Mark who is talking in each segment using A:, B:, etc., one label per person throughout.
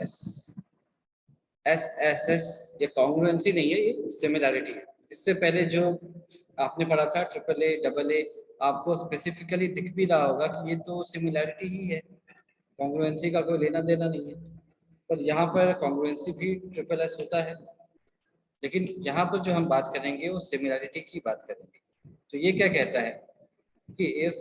A: S S S S, ये congruency नहीं है, ये सिमिलैरिटी है। इससे पहले जो आपने पढ़ा था ट्रिपल ए डबल ए, आपको स्पेसिफिकली दिख भी रहा होगा कि ये तो सिमिलैरिटी ही है, कॉन्ग्रुएंसी का कोई लेना देना नहीं है। पर यहाँ पर कॉन्ग्रुएंसी भी ट्रिपल एस होता है, लेकिन यहाँ पर जो हम बात करेंगे वो सिमिलैरिटी की बात करेंगे। तो ये क्या कहता है कि if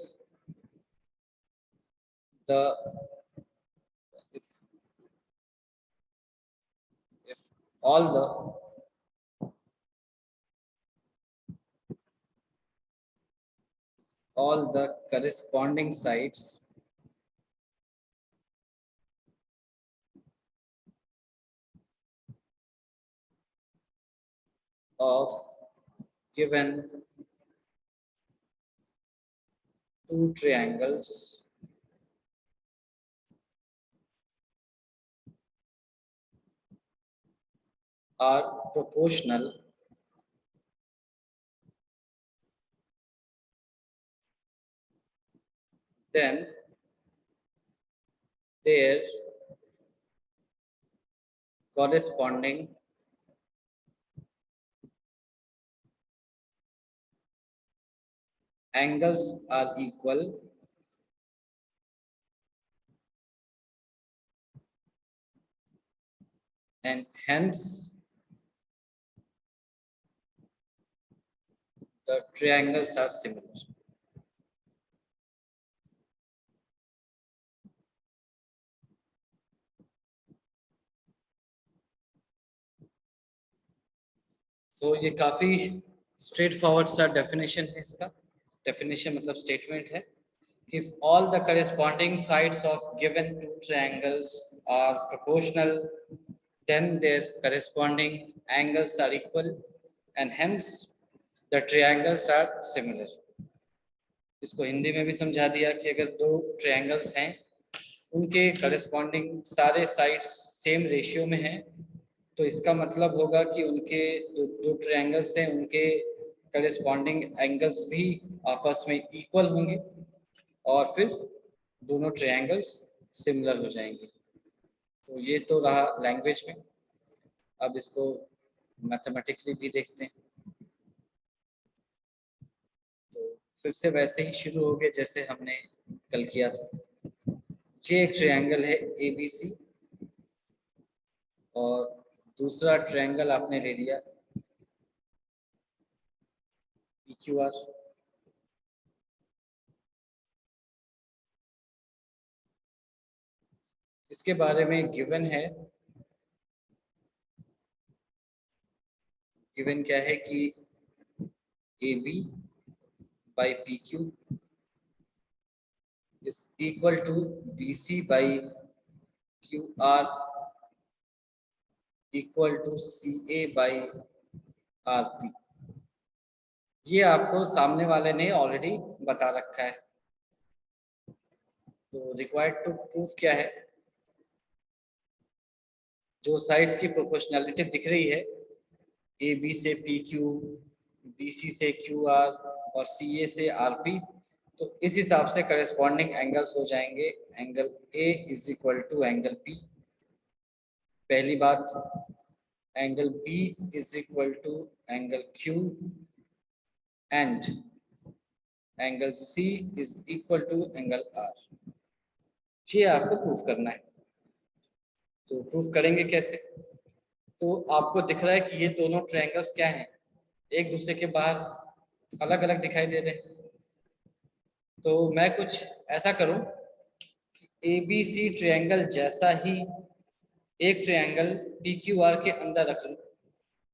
A: all the corresponding sides of given two triangles are proportional, then their corresponding angles are equal, and hence the triangles are similar. तो ये काफी स्ट्रेट फॉरवर्ड सा डेफिनेशन है इसका। डेफिनेशन मतलब स्टेटमेंट है, if all the corresponding sides of given two triangles are proportional, then their corresponding angles are equal and hence the triangles are similar. इसको हिंदी में भी समझा दिया कि अगर दो ट्रायंगल्स हैं, उनके corresponding सारे साइड्स सेम रेशियो में हैं, तो इसका मतलब होगा कि उनके दो ट्रायंगल्स हैं, उनके corresponding एंगल्स भी आपस में इक्वल होंगे और फिर दोनों ट्रायंगल्स सिमिलर हो जाएंगे। तो ये तो रहा लैंग्वेज में। अब इसको मैथमेटिकली भी देखते हैं। तो फिर से वैसे ही शुरू हो गए जैसे हमने कल किया था। ये एक ट्रायंगल है ABC और दूसरा ट्रायंगल आपने ले लिया PQR। इसके बारे में गिवन है, गिवन क्या है कि AB by PQ is equal to BC by QR equal to CA by RP। ये आपको सामने वाले ने ऑलरेडी बता रखा है। तो रिक्वायर्ड टू प्रूफ क्या है, जो साइड्स की प्रोपोर्शनैलिटी दिख रही है AB से PQ, BC से QR और CA से RP, तो इस हिसाब से करस्पॉन्डिंग एंगल्स हो जाएंगे। Angle A is equal to angle P, पहली बात। Angle B is equal to angle Q and angle C is equal to angle R। ये आपको प्रूफ करना है। तो प्रूफ करेंगे कैसे? तो आपको दिख रहा है कि ये दोनों ट्रायंगल्स क्या हैं, एक दूसरे के बाहर अलग अलग दिखाई दे रहे हैं। तो मैं कुछ ऐसा करूं कि ABC ट्रायंगल जैसा ही एक ट्रायंगल PQR के अंदर रख लूं,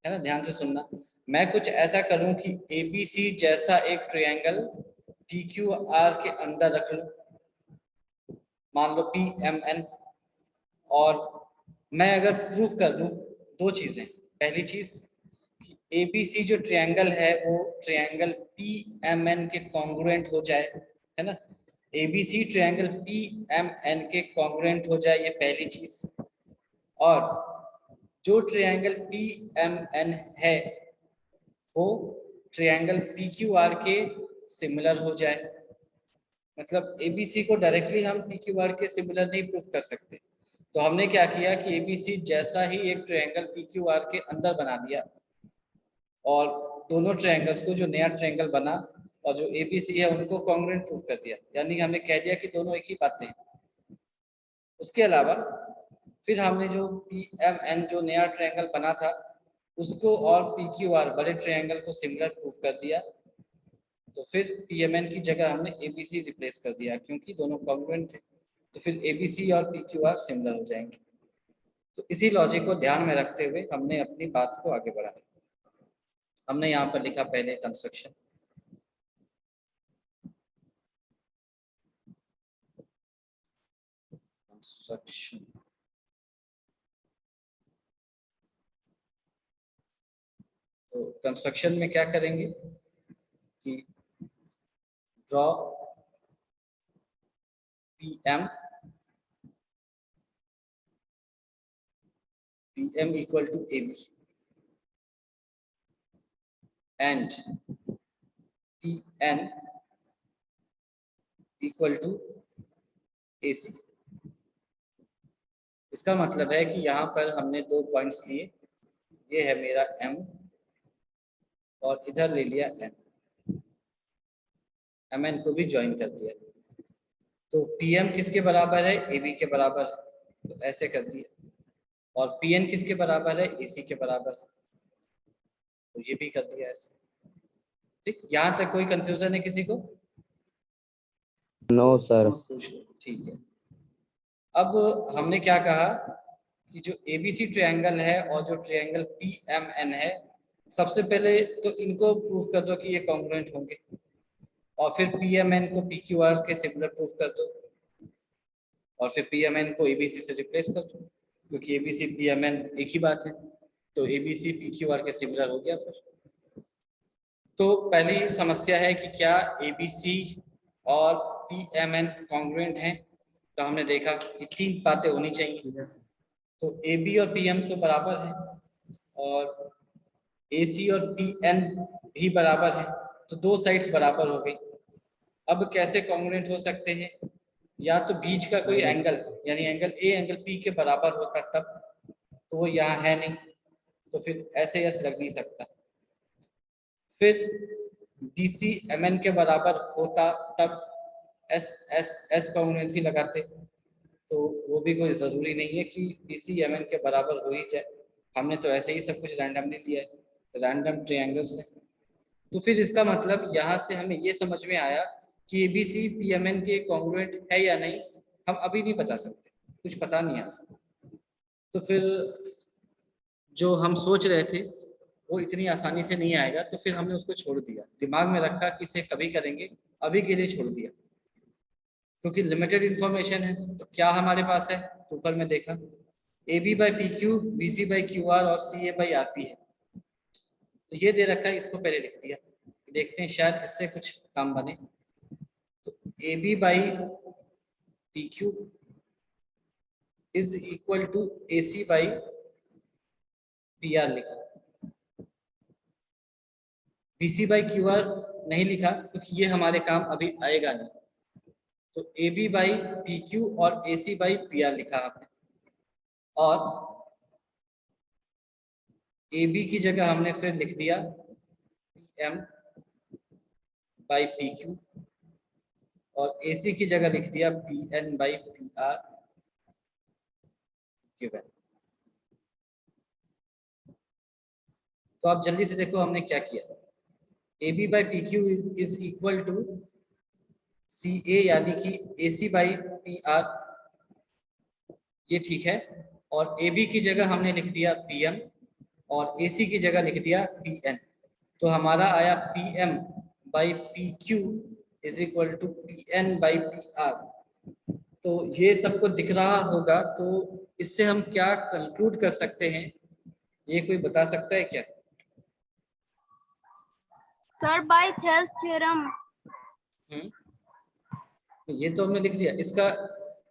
A: है ना, ध्यान से सुनना। मैं कुछ ऐसा करूं कि ABC जैसा एक ट्रायंगल PQR के अंदर रख लूं, मान लो PMN। और मैं अगर प्रूफ कर दूं दो चीजें, पहली चीज कि ABC जो ट्रायंगल है वो ट्रायंगल PMN के कॉन्ग्रुएंट हो जाए, है ना, ABC ट्रायंगल PMN के कॉन्ग्रुएंट हो जाए, ये पहली चीज। और जो ट्रायंगल PMN है वो ट्रायंगल PQR के सिमिलर हो जाए। मतलब ABC को डायरेक्टली हम PQR के सिमिलर नहीं प्रूफ कर सकते, तो हमने क्या किया कि एबीसी जैसा ही एक ट्रायंगल पीक्यूआर के अंदर बना दिया और दोनों ट्रायंगल्स को जो नया ट्रायंगल बना और जो एबीसी है उनको कॉन्ग्रुएंट प्रूफ कर दिया, यानी कि हमने कह दिया कि दोनों एक ही बातें हैं। उसके अलावा फिर हमने जो पीएमएन जो नया ट्रायंगल बना था उसको और पीक्यूआर बड़े ट्रायंगल को सिमिलर प्रूफ कर दिया। तो फिर पीएमएन की जगह हमने एबीसी रिप्लेस कर दिया क्योंकि दोनों कॉन्ग्रुएंट थे, तो फिर एबीसी और पीक्यूआर सिमिलर हो जाएंगे। तो इसी लॉजिक को ध्यान में रखते हुए हमने अपनी बात को आगे बढ़ाया। हमने यहाँ पर लिखा पहले कंस्ट्रक्शन, तो कंस्ट्रक्शन में क्या करेंगे कि draw PM equal to AB and PN equal to AC. इसका मतलब है कि यहाँ पर हमने दो पॉइंट्स लिए, ये है मेरा M और इधर ले लिया N, MN को भी ज्वाइन कर दिया। तो PM किसके बराबर है? AB के बराबर, तो ऐसे कर दिया। और PN किसके बराबर है? AC के बराबर, तो ये भी कर दिया ऐसे। ठीक, यहाँ तक कोई कंफ्यूजन है किसी को?
B: No sir.
A: ठीक है। अब हमने क्या कहा कि जो ABC ट्रायंगल है और जो ट्रायंगल PMN है, सबसे पहले तो इनको प्रूफ कर दो कि ये कॉन्ग्रुएंट होंगे और फिर PMN को PQR के सिमिलर प्रूफ कर दो और फिर PMN को ABC से रिप्लेस कर दो क्योंकि ABC PMN एक ही बात है, तो ABC PQR के सिमिलर हो गया। फिर तो पहली समस्या है कि क्या ABC और PMN कॉन्ग्रुएंट हैं, तो हमने देखा कि तीन बातें होनी चाहिए। तो AB और PM तो बराबर है और AC और PN भी बराबर है, तो दो साइड्स बराबर हो गई। अब कैसे कॉन्ग्रुएंट हो सकते हैं? या तो बीच का कोई एंगल, यानी एंगल A एंगल P के बराबर होता तब, तो वो यहाँ है नहीं, तो फिर ऐसे यस लग नहीं सकता। फिर BC MN के बराबर होता तब S कॉन्ग्रुएंसी लगाते, तो वो भी कोई ज़रूरी नहीं है कि BC MN के बराबर हो ही जाए। हमने तो ऐसे ही सब कुछ रैंडमली लिया है, रैंडम ट्रायंगल्स है। तो फिर इसका मतलब यहाँ से हमें ये समझ में आया कि ABC PMN के कॉन्ग्रुएंट है या नहीं, हम अभी नहीं बता सकते, कुछ पता नहीं है। तो फिर जो हम सोच रहे थे वो इतनी आसानी से नहीं आएगा, तो फिर हमने उसको छोड़ दिया, दिमाग में रखा कि इसे कभी करेंगे, अभी के लिए छोड़ दिया क्योंकि लिमिटेड इंफॉर्मेशन है। तो क्या हमारे पास है, तो ऊपर में देखा AB by PQ, BC by QR और CA बाई RP है। तो ये दे रखा है, इसको पहले लिख दिया, देखते हैं शायद इससे कुछ काम बने। तो AB by PQ is equal to AC by PR लिखा, BC बाई QR नहीं लिखा क्योंकि ये हमारे काम अभी आएगा नहीं। तो AB बाई PQ और AC बाई PR लिखा हमने, और AB की जगह हमने फिर लिख दिया PM बाई PQ और AC की जगह लिख दिया PN बाई PR गिवन। तो आप जल्दी से देखो हमने क्या किया। AB by PQ is equal to CA यानी कि AC बाई PR, ये ठीक है। और AB की जगह हमने लिख दिया PM और AC की जगह लिख दिया PN, तो हमारा आया PM by PQ is equal to PN by PR। तो ये सबको दिख रहा होगा, तो इससे हम क्या कंक्लूड कर सकते हैं, ये कोई बता सकता है क्या?
C: Sir by Thales theorem.
A: ये तो हमने लिख दिया, इसका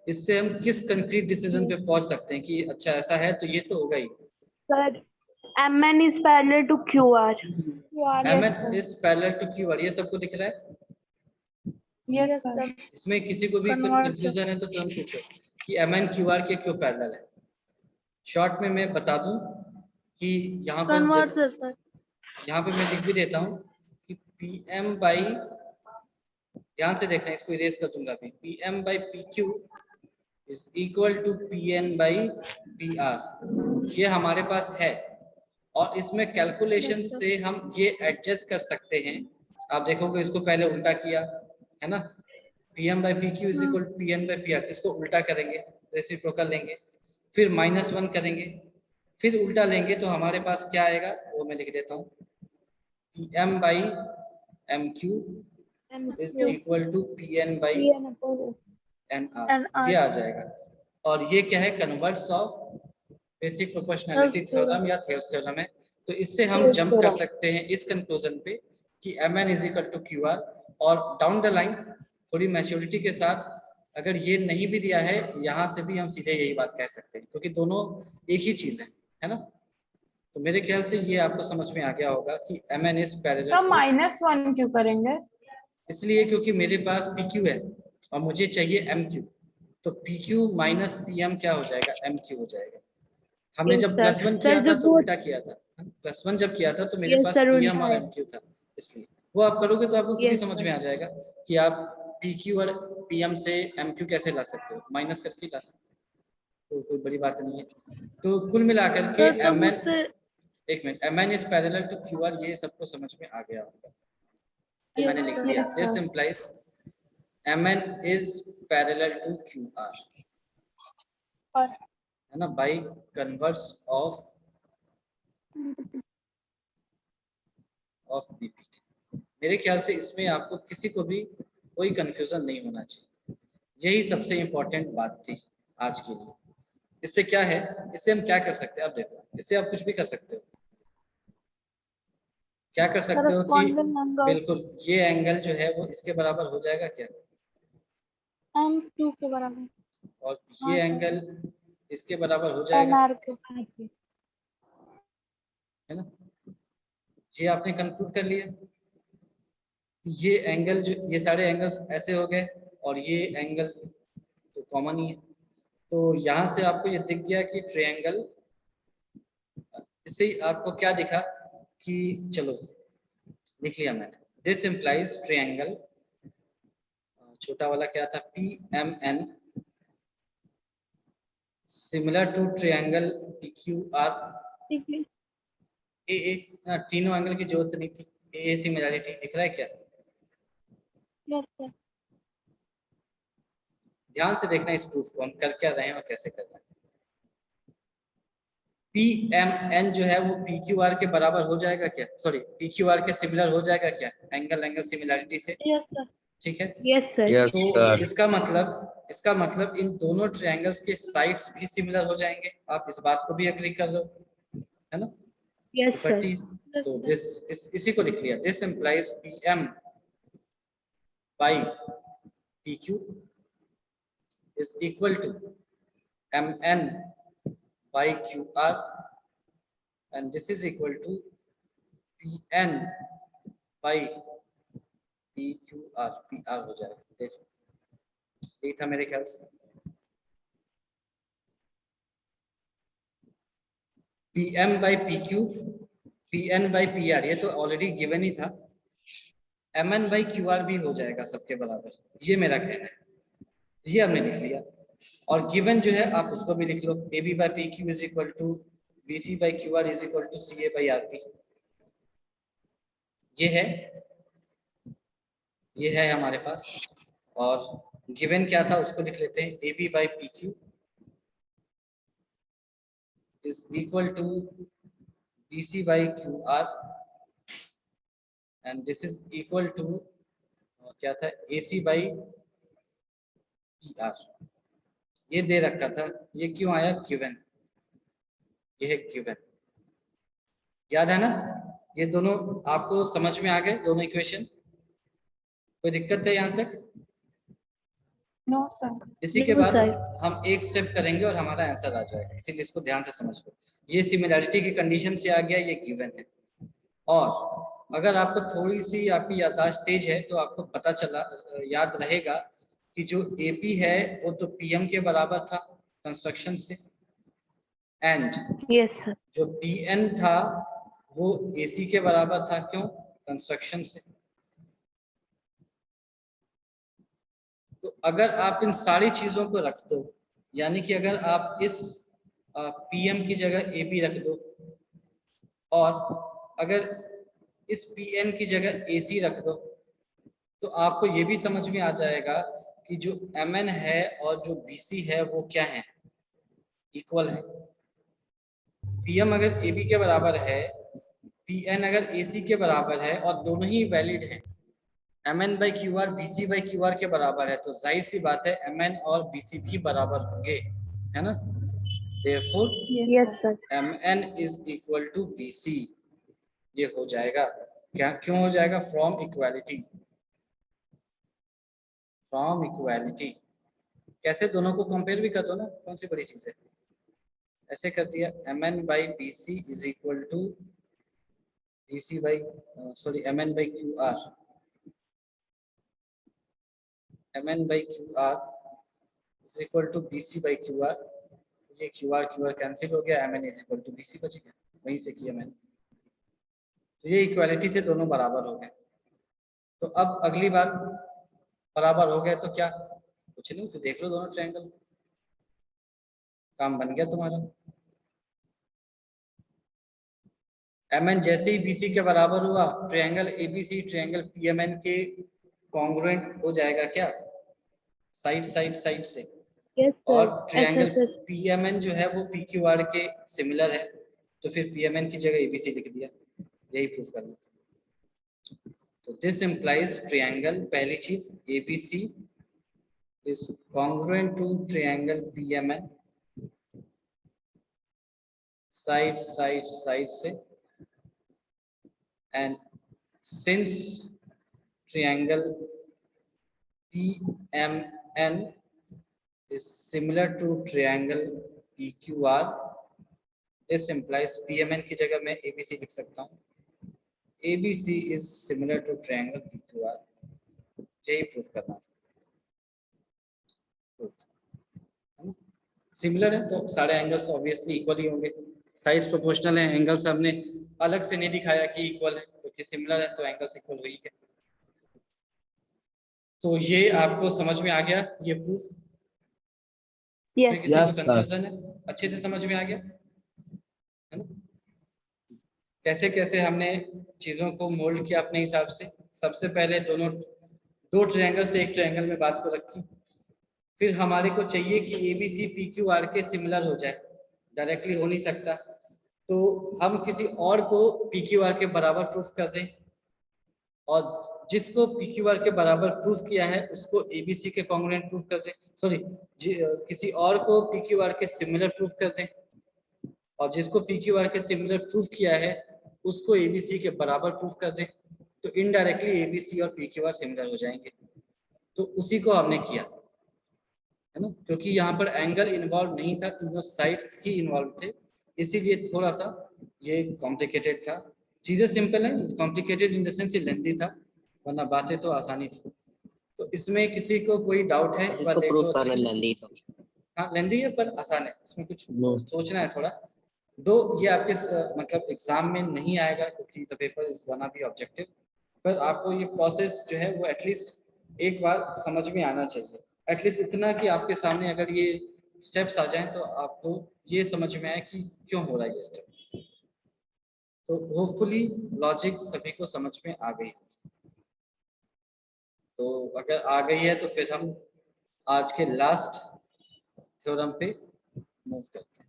A: इससे हम किस कंक्रीट डिसीजन पे पहुंच सकते हैं कि अच्छा ऐसा है, तो ये तो होगा ही।
C: Sir MN is parallel to QR.
A: MN is parallel to QR, ये सबको दिख रहा है?
B: Yes sir.
A: इसमें किसी को भी कंफ्यूजन है तो तुरंत पूछो कि MnQr के क्यों पैरेलल है। शॉर्ट में मैं बता दूं कि यहाँ पर
C: सर।
A: यहाँ पे मैं लिख भी देता हूँ कि PM बाई, ध्यान से देखना, इसको इरेज कर दूंगा अभी, PM by PQ is equal to PN by PR। ये हमारे पास है और इसमें कैलकुलेशन से हम ये एडजस्ट कर सकते हैं। आप देखोगे इसको पहले उल्टा किया है ना, PM by PQ is equal to PN by PR, इसको उल्टा करेंगे, रेसिप्रोकल लेंगे, फिर -1 करेंगे, फिर उल्टा लेंगे तो हमारे पास क्या आएगा वो मैं लिख देता हूँ, PM by MQ is equal to PN by NR, ये आ जाएगा। और ये क्या है, converts of basic proportionality theorem या थेव्स थ्योरम है। तो इससे हम जंप कर सकते हैं इस कंक्लूजन पे कि Mn is equal to QR। और डाउन द लाइन थोड़ी मैच्योरिटी के साथ अगर ये नहीं भी दिया है, यहाँ से भी हम सीधे यही बात कह सकते हैं, क्योंकि दोनों एक ही चीज है ना। तो मेरे ख्याल से ये आपको समझ में आ गया होगा कि Mn इज पैरेलल।
B: तो -1 क्यों करेंगे?
A: इसलिए क्योंकि मेरे पास PQ है और मुझे चाहिए MQ, तो PQ माइनस PM क्या हो जाएगा, MQ हो जाएगा। हमने जब +1 किया था तो उल्टा किया था, +1 जब किया था तो मेरे पास PM और MQ था, इसलिए वो आप करोगे तो आपको खुद ही समझ में आ जाएगा कि आप PQ और PM से MQ कैसे ला सकते हो, माइनस करके ला सकते हो, तो कोई बड़ी बात नहीं है। तो कुल मिलाकर के एक minute, Mn is parallel to QR, ये सबको समझ में आ गया होगा। तो मैंने लिख दिया, this implies Mn is parallel to QR, है ना, बाई कन्वर्स ऑफ BPT। मेरे ख्याल से इसमें आपको किसी को भी कोई कंफ्यूजन नहीं होना चाहिए, यही सबसे इम्पोर्टेंट बात थी आज के लिए। इससे क्या है, इससे हम क्या कर सकते हैं, अब देखो इससे आप कुछ भी कर सकते हो। क्या कर सकते हो कि बिल्कुल ये एंगल जो है वो इसके बराबर हो जाएगा क्या,
C: M2 के बराबर,
A: और ये एंगल इसके बराबर हो जाएगा, है ना। ये आपने कंक्लूड कर लिया, ये एंगल जो, ये सारे एंगल्स ऐसे हो गए और ये एंगल तो कॉमन ही है। तो यहाँ से आपको ये दिख गया कि ट्रायंगल, इससे आपको क्या दिखा कि, चलो लिख लिया मैंने, दिस इंप्लाइज ट्रायंगल, छोटा वाला क्या था, PMN similar to triangle PQR। तीनों एंगल की जरूरत नहीं थी, ए सिमिलरिटी दिख रहा है क्या? ध्यान से देखना इस प्रूफ को, हम कर क्या रहे हैं और कैसे कर रहे हैं। PMN जो है वो PQR के बराबर हो जाएगा क्या, सॉरी PQR के सिमिलर हो जाएगा क्या, एंगल सिमिलरिटी से, ठीक है।
C: Yes sir.
A: तो इसका मतलब इन दोनों ट्रायंगल्स के साइड्स भी सिमिलर हो जाएंगे। आप इस बात को भी एग्री कर लो, है ना।
C: Yes sir.
A: तो इसी को लिख लिया, this implies PM by PQ is equal to Mn by QR and this is equal to PN by PQR, PR हो जाएगा। देखो यही था मेरे ख्याल से, PM by PQ, PN by PR, ये तो ऑलरेडी गिवन ही था। Mn by QR भी हो जाएगा सबके बराबर, ये मेरा कहना है, ये हमने लिख लिया। और गिवन जो है आप उसको भी लिख लो, AB by PQ is equal to BC by QR is equal to CA by RP। ये है हमारे पास, और गिवन क्या था उसको लिख लेते हैं, AB by PQ is equal to BC by QR and this is equal to क्या था, AC by PR। ये दे रखा था, ये क्यों आया, गिवन, ये है गिवन, याद है ना। ये दोनों आपको समझ में आ गए, दोनों इक्वेशन, कोई दिक्कत है यहाँ तक?
B: No sir.
A: इसी के बाद हम एक स्टेप करेंगे और हमारा आंसर आ जाएगा, इसीलिए इसको ध्यान से समझ लो। ये सिमिलैरिटी की कंडीशन से आ गया, ये गिवन है, और अगर आपको थोड़ी सी आपकी याददाश्त तेज है तो आपको पता चला याद रहेगा कि जो एपी है वो तो पीएम के बराबर था कंस्ट्रक्शन से, एंड
C: यस सर।
A: जो पीएन था वो एसी के बराबर था, क्यों? कंस्ट्रक्शन से। तो अगर आप इन सारी चीजों को रख दो, यानी कि अगर आप इस पीएम की जगह एपी रख दो और अगर इस पीएन की जगह एसी रख दो, तो आपको ये भी समझ में आ जाएगा कि जो एमएन है और जो बीसी है वो क्या है, इक्वल है। पीएम अगर एबी के बराबर है, पीएन अगर एसी के बराबर है और दोनों ही वैलिड हैं, MN by Q R BC by Q R के बराबर है, तो जाहिर सी बात है एमएन और बीसी भी बराबर होंगे, है ना? Therefore
C: yes sir.
A: MN is equal to BC, ये हो जाएगा। क्या क्यों हो जाएगा? From equality. फ्रॉम इक्वालिटी कैसे? दोनों को कंपेयर भी कर दो ना, कौन सी बड़ी चीज है। ऐसे कर दिया, mn by B C is equal to B C by sorry mn by Q R, mn by Q R is equal to B C by Q R. ये क्यू आर कैंसिल हो गया, mn is equal to B C बच गया, वहीं से किया मैंने। तो ये इक्वालिटी से दोनों बराबर हो गए। तो अब अगली बात, बराबर हो गए तो क्या? कुछ नहीं, तो देख लो दोनों ट्रायंगल, काम बन गया तुम्हारा। mn जैसे ही bc के बराबर हुआ, ट्रायंगल abc ट्रायंगल pmn के कॉन्ग्रुएंट हो जाएगा क्या? साइड साइड साइड से।
C: यस
A: और
C: सर।
A: ट्रायंगल
C: एस
A: pmn जो है वो pqr के सिमिलर है, तो फिर pmn की जगह abc लिख दिया, यही प्रूफ करना था। तो दिस इंप्लाइज ट्रायंगल, पहली चीज abc is congruent to triangle pmn side side side से, and since triangle PMN is similar to triangle PQR, this implies PMN की जगह मैं ABC लिख सकता हूँ, ABC is similar to triangle PQR, यही प्रूफ करना था। सिमिलर है तो सारे एंगल्स ऑब्वियसली इक्वल ही होंगे, साइड्स प्रोपोर्शनल है, एंगल्स हमने अलग से नहीं दिखाया कि इक्वल है, क्योंकि सिमिलर है तो एंगल्स इक्वल हो ही है। तो ये आपको समझ में आ गया ये प्रूफ? इसमें किसी को कंफ्यूजन है? अच्छे से समझ में आ गया है ना? कैसे कैसे हमने चीजों को मोल्ड किया अपने हिसाब से। सबसे पहले दो ट्रायंगल से एक ट्रायंगल में बात को रखी, फिर हमारे को चाहिए कि एबीसी पी क्यू आर के सिमिलर हो जाए, डायरेक्टली हो नहीं सकता, तो हम किसी और को पी क्यू आर के बराबर प्रूफ कर दें, और जिसको PQR के बराबर प्रूफ किया है उसको ABC के कॉन्ग्रुएंट प्रूफ कर दें, सॉरी किसी और को PQR के सिमिलर प्रूफ कर दें, और जिसको PQR के सिमिलर प्रूफ किया है उसको ABC के बराबर प्रूफ कर दें, तो इनडायरेक्टली ABC और PQR सिमिलर हो जाएंगे। तो उसी को हमने किया है ना, क्योंकि यहाँ पर एंगल इन्वॉल्व नहीं था, तीनों साइड्स ही इन्वॉल्व थे, इसीलिए थोड़ा सा ये कॉम्प्लिकेटेड था। चीजें सिंपल है, कॉम्प्लिकेटेड इन द सेंस ये लेंथी था, वरना बातें तो आसानी थी। तो इसमें किसी को कोई डाउट है?
D: इसको प्रूफ करना लेंदी तो।
A: हाँ लेंदी है पर आसान है, इसमें कुछ सोचना है थोड़ा। दो ये आपके मतलब एग्जाम में नहीं आएगा क्योंकि the paper is gonna be objective, पर आपको ये प्रोसेस जो है वो एटलीस्ट एक बार समझ में आना चाहिए, एटलीस्ट इतना कि आपके सामने अगर ये स्टेप्स आ जाएं तो आपको ये समझ में आए कि क्यों हो रहा है ये स्टेप। तो होपफुली लॉजिक सभी को समझ में आ गई। तो अगर आ गई है तो फिर हम आज के लास्ट थ्योरम पे मूव करते हैं।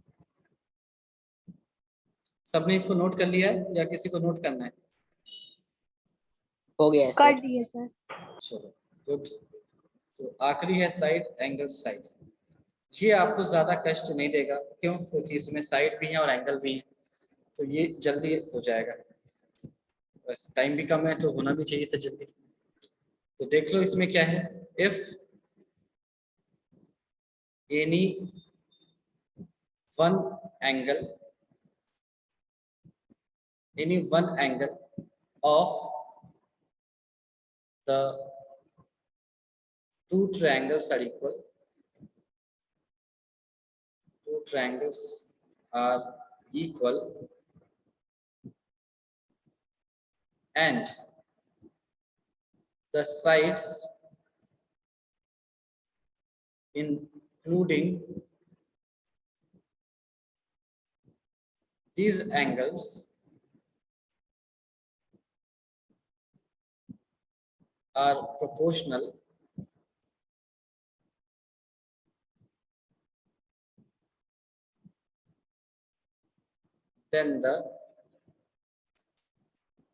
A: सबने इसको नोट कर लिया है या किसी को नोट करना है?
D: हो गया
C: कर
D: सर।
C: दिए सर।
A: चलो गुड। तो आखिरी है साइड एंगल साइड। ये आपको ज्यादा कष्ट नहीं देगा, क्यों? क्योंकि इसमें साइड भी है और एंगल भी है, तो ये जल्दी हो जाएगा। बस टाइम भी कम है तो होना भी चाहिए था जल्दी। तो देख लो इसमें क्या है, if any one angle of the two triangles are equal. Two triangles are equal and the sides including these angles are proportional then the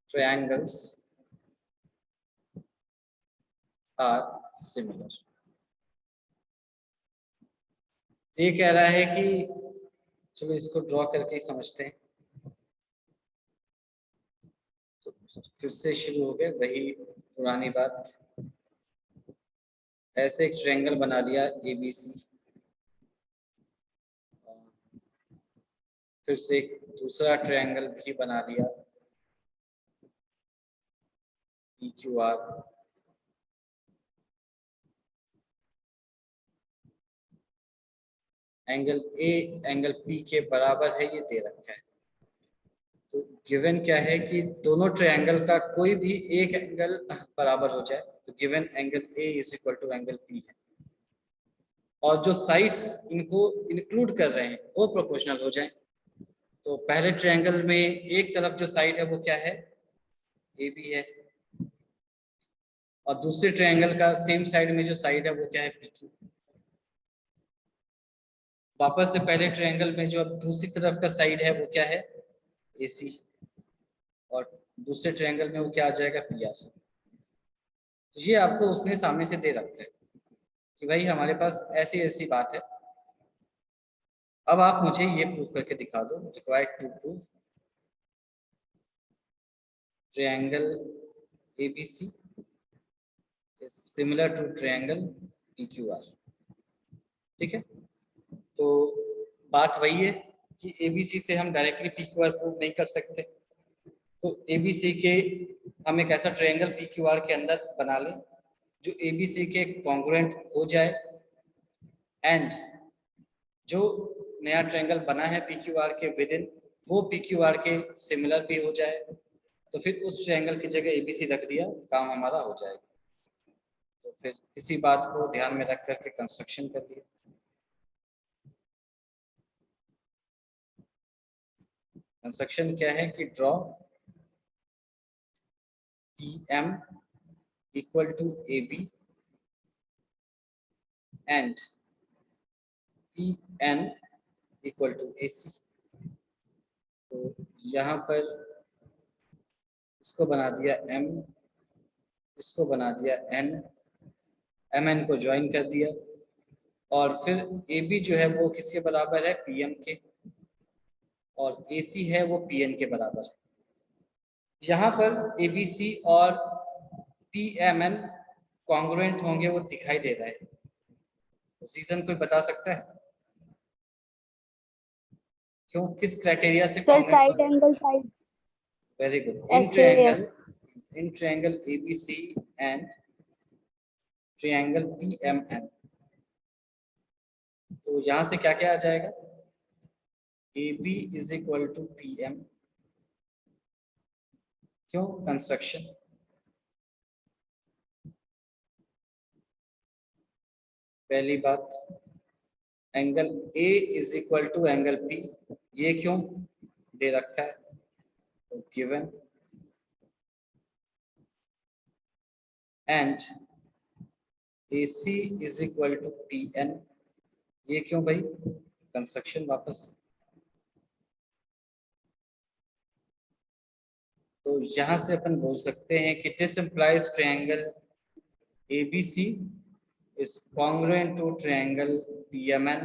A: triangles are similar. तो ये कह रहा है कि चलो इसको ड्रॉ करके ही समझते हैं। तो फिर से शुरू हो गए वही पुरानी बात। ऐसे एक ट्रायंगल बना लिया ABC, फिर से एक दूसरा ट्रायंगल भी बना लिया PQR, angle A angle P के बराबर है ये दे रखा है। तो गिवन क्या है कि दोनों ट्रायंगल का कोई भी एक एंगल बराबर हो जाए तो given angle A is equal to angle P है और जो साइड्स इनको इंक्लूड कर रहे हैं वो प्रोपोर्शनल हो जाए। तो पहले ट्रायंगल में एक तरफ जो साइड है वो क्या है AB है और दूसरे ट्रायंगल का सेम साइड में जो साइड है वो क्या है PQ। वापस से पहले ट्रायंगल में जो अब दूसरी तरफ का साइड है वो क्या है AC और दूसरे ट्रायंगल में वो क्या आ जाएगा PR। तो ये आपको उसने सामने से दे रखा है कि भाई हमारे पास ऐसी ऐसी बात है। अब आप मुझे ये प्रूफ करके दिखा दो। Required to prove triangle ABC is similar to triangle PQR। ठीक है, तो बात वही है कि ABC से हम डायरेक्टली PQR प्रूव नहीं कर सकते। तो ABC के हम एक ऐसा ट्रायंगल PQR के अंदर बना लें जो ABC के कॉन्ग्रुएंट हो जाए एंड जो नया ट्रायंगल बना है PQR के विद इन वो PQR के सिमिलर भी हो जाए। तो फिर उस ट्रायंगल की जगह ABC रख दिया, काम हमारा हो जाएगा। तो फिर इसी बात को ध्यान में रख करके कंस्ट्रक्शन कर लिया। कंस्ट्रक्शन क्या है कि draw PM equal to AB and PN equal to AC। तो यहाँ पर इसको बना दिया M, इसको बना दिया N, MN को ज्वाइन कर दिया और फिर AB जो है वो किसके बराबर है PM के और AC है वो PN के बराबर है। यहाँ पर ABC और PMN कॉन्ग्रुएंट होंगे वो दिखाई दे रहा है। तो रीजन कोई बता सकता है क्यों, किस क्राइटेरिया से
C: sir side angle side
A: very good. In triangle ABC and triangle PMN। तो यहाँ से क्या क्या आ जाएगा AB is equal to PM। क्यों, कंस्ट्रक्शन। पहली बात angle A is equal to angle P, ये क्यों दे रखा है तो given and AC is equal to PN, ये क्यों भाई, कंस्ट्रक्शन वापस। तो यहां से अपन बोल सकते हैं कि this implies triangle ABC is congruent to triangle PMN।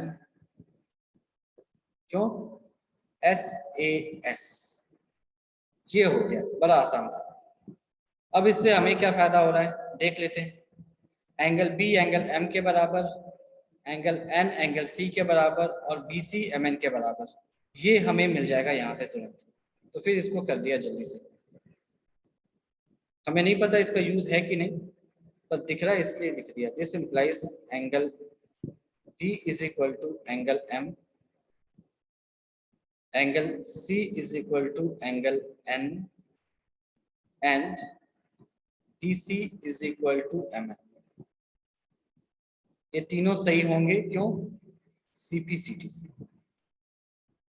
A: क्यों, SAS। ये हो गया, बड़ा आसान था। अब इससे हमें क्या फायदा हो रहा है देख लेते हैं। एंगल B एंगल M के बराबर, एंगल N एंगल C के बराबर और BC MN के बराबर, ये हमें मिल जाएगा यहाँ से तुरंत। तो फिर इसको कर दिया जल्दी से। हमें नहीं पता इसका यूज है कि नहीं, पर दिख रहा है इसलिए लिख दिया। This implies angle B is equal to angle M, angle C is equal to angle N, and DC is equal to MN। ये तीनों सही होंगे, क्यों? CPCT से।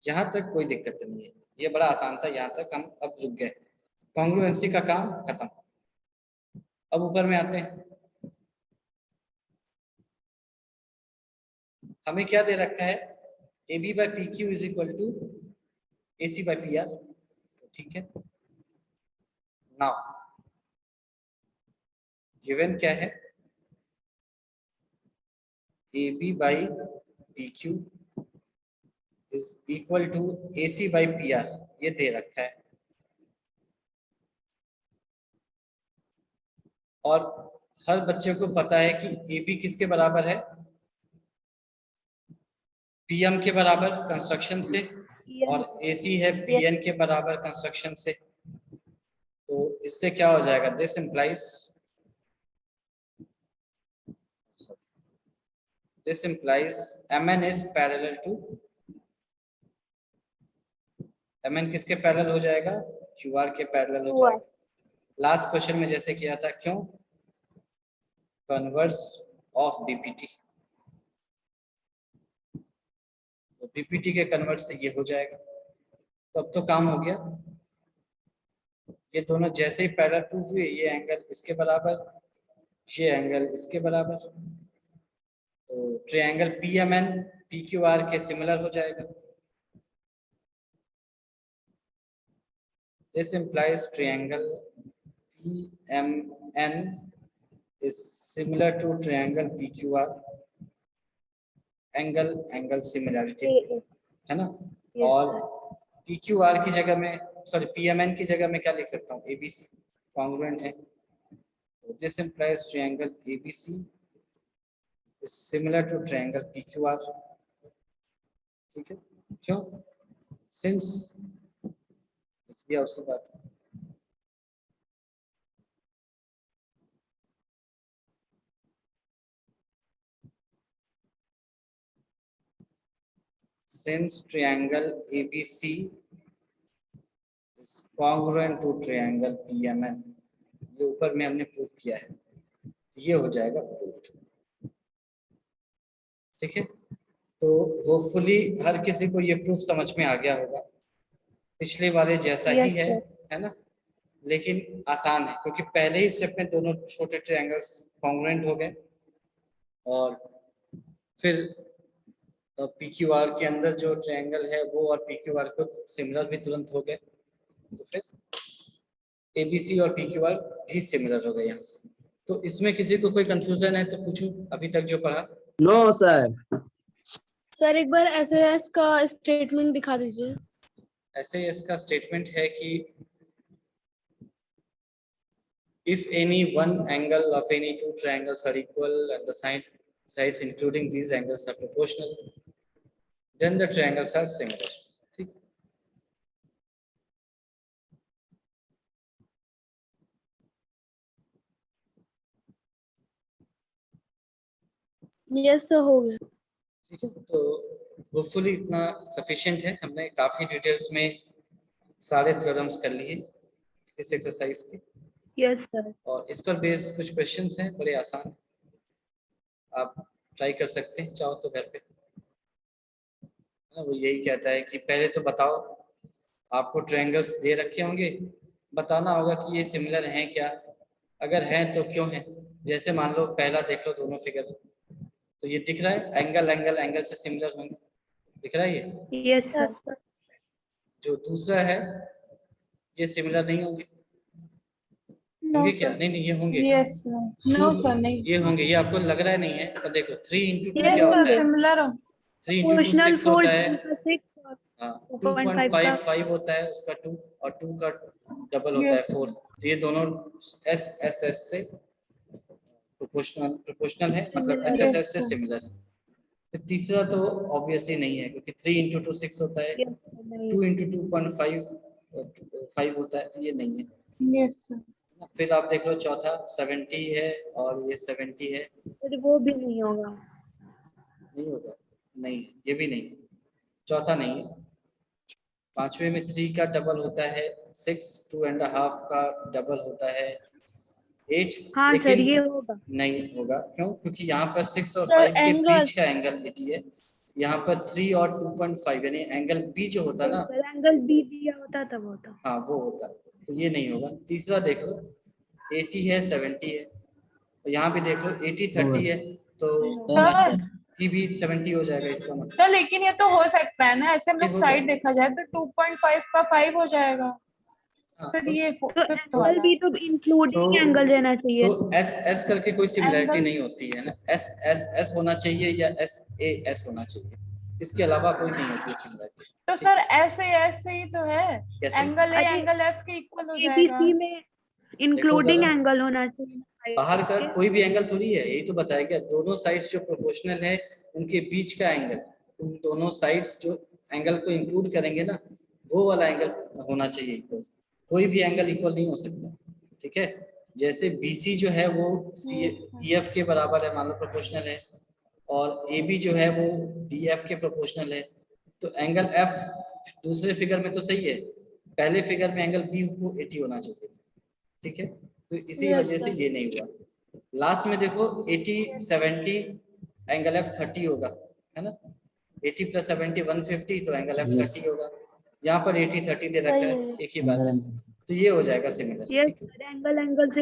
A: यहाँ तक कोई दिक्कत नहीं है, ये बड़ा आसान था, यहाँ तक हम अब रुक गए। कॉन्ग्रुएंसी का काम खत्म। अब ऊपर में आते हैं। हमें क्या दे रखा है? AB by PQ is equal to AC by PR, ठीक है। नाउ गिवन क्या है? AB by PQ is equal to AC by PR, ये दे रखा है। और हर बच्चे को पता है कि AB किसके बराबर है? PM के बराबर कंस्ट्रक्शन से, और AC है PN के बराबर कंस्ट्रक्शन से। तो इससे क्या हो जाएगा? This implies MN is parallel to, MN किसके पैरेलल हो जाएगा? QR के पैरेलल हो जाएगा। लास्ट क्वेश्चन में जैसे किया था, क्यों? कन्वर्स ऑफ BPT, तो BPT के कन्वर्ट से ये हो जाएगा। तो अब तो काम हो गया। ये दोनों जैसे ही पैरेलल प्रूफ हुए, ये एंगल इसके बराबर, ये एंगल इसके बराबर, तो ट्रायंगल PMN PQR के सिमिलर हो जाएगा। This implies triangle PMN is similar to triangle PQR, angle similarity से, है ना। और PQR की जगह में, सॉरी PMN की जगह में क्या लिख सकता हूँ? ABC कॉन्ग्रुएंट है। This implies triangle ABC is similar to triangle PQR, ठीक है। क्यों? सिंस लिख दिया उससे बात। Since triangle ABC is congruent to triangle PMN, ये ऊपर में हमने प्रूफ किया है, तो ये हो जाएगा प्रूफ्ड, ठीक है। तो होपफुली हर किसी को ये प्रूफ समझ में आ गया होगा। पिछले वाले जैसा ही है ना, लेकिन आसान है, क्योंकि पहले ही स्टेप में दोनों छोटे ट्रायंगल्स कॉन्ग्रुएंट हो गए, और फिर PQR के अंदर जो ट्रायंगल है वो और PQR को सिमिलर भी तुरंत हो गए, तो फिर ABC और PQR भी सिमिलर हो गए यहाँ से। तो इसमें किसी को कोई कंफ्यूजन है तो पूछो, अभी तक जो पढ़ा।
D: No sir.
C: सर एक बार SAS का स्टेटमेंट दिखा दीजिए।
A: SAS का स्टेटमेंट है कि if any one angle of any two triangles are equal and the sides including these angles are proportional, then the triangles are similar, ठीक।
C: यस सर, हो गया।
A: ठीक है, तो होपफुली इतना सफिशिएंट है। हमने काफी डिटेल्स में सारे थ्योरम्स कर लिए इस एक्सरसाइज के।
C: Yes sir.
A: और इस पर बेस्ड कुछ क्वेश्चंस हैं, बड़े आसान हैं, आप ट्राई कर सकते हैं चाहो तो घर पे। वो यही कहता है कि पहले तो बताओ, आपको ट्रायंगल्स दे रखे होंगे, बताना होगा कि ये सिमिलर हैं क्या, अगर हैं तो क्यों हैं। जैसे मान लो पहला देख लो दोनों फिगर, तो ये दिख रहा है एंगल एंगल एंगल से सिमिलर होंगे, दिख रहा है ये।
C: Yes sir.
A: जो दूसरा है ये सिमिलर नहीं होंगे, होंगे क्या? नहीं नहीं, ये होंगे।
B: Yes sir. नो सर, नहीं।
A: ये होंगे, ये आपको लग रहा है नहीं है, पर देखो 3 into 2
B: यस
A: क्या होता
B: सर,
A: है?
B: सिमिलर।
A: 3 into 2
C: Proportional
A: 6 होता है।
C: 4
A: हाँ,
C: 2.5 का
A: 2.55 होता है उसका 2, और 2 का डबल होता है
B: Yes.
A: 4। तो ये दोनों SSS से प्रोपोर्शनल है, मतलब
C: Similar.
A: SSS से
B: Yes, sir.
A: सिमिलर है। फिर तीसरा तो ऑब्वियसली नहीं है, क्योंकि 3 into 2 6 होता है, 2 into 2.5 5 होता है, तो ये नहीं है।
B: Yes sir.
A: फिर आप देख लो चौथा 70 है और ये 70 है,
C: सर वो भी नहीं होगा।
A: नहीं होगा, नहीं ये भी नहीं, चौथा नहीं है। पांचवे में 3 का डबल होता है 6, 2.5 का डबल होता है 8,
C: हाँ सर
A: लेकिन
C: ये होगा।
A: नहीं होगा, क्यों? क्योंकि यहाँ पर 6 और
B: सर
A: 5 के
B: एंगल
A: बीच का एंगल 80 है, यहाँ पर 3 और 2.5 यानी एंगल बी जो होता है ना,
C: सर एंगल बी दिया होता तब होता।
A: हाँ वो होता है, तो ये नहीं होगा। तीसरा देख लो 80 है 70 है, और यहाँ भी देख लो 80 30 है, तो
B: सर
A: ये भी 70 हो जाएगा इसका मतलब।
B: सर लेकिन ये तो हो सकता है ना, ऐसे हम
A: ये
B: लोग
A: हो
B: साइड
A: जाएगा।
B: देखा जाए तो 2.5 का 5 हो जाएगा
A: हाँ,
B: सर,
A: तो
B: ये
C: तो
B: फिफ्थ
C: एंगल
B: वाला
C: भी तो इंक्लूडिंग एंगल रहना चाहिए।
A: तो एस एस करके कोई सिमिलरिटी
B: एंगल।
A: नहीं होती है ना, एस एस एस होना चाहिए या एस ए एस होना चाहिए, इसके अलावा कोई नहीं होती है सिमिलरिटी।
B: तो सर ऐसे ही तो है,
A: कैसे?
B: एंगल ए
C: अरे
B: एंगल एफ के इक्वल हो जाएगा।
C: एबीसी में
A: देखो
C: इंक्लूडिंग
A: जरा,
C: एंगल होना चाहिए
A: बाहर का
C: के।
A: कोई भी एंगल थोड़ी है, यही तो बताया गया, दोनों साइड्स जो प्रोपोर्शनल है उनके बीच का एंगल, उन दोनों साइड्स जो एंगल को इंक्लूड करेंगे ना, वो वाला एंगल होना चाहिए इक्वल, कोई भी एंगल इक्वल नहीं हो सकता, ठीक है। जैसे BC जो है वो EF के बराबर है, मान लो प्रोपोर्शनल है, और AB जो है वो DF के प्रोपोर्शनल है, तो एंगल F दूसरे फिगर में तो सही है, पहले फिगर में एंगल B को 80 होना चाहिए, ठीक है, तो इसी
B: यस
A: वजह से
B: सर।
A: ये नहीं हुआ। लास्ट में देखो 80 70 एंगल F 30 होगा, है ना, 80 + 70 150, तो एंगल F 30 होगा, यहाँ पर 80 30 दे रखा
B: सही
A: है,
B: है।
A: एक ही बात है, तो ये हो जाएगा सिमिलर,
C: यस
A: ठीक है।
C: एंगल एंगल से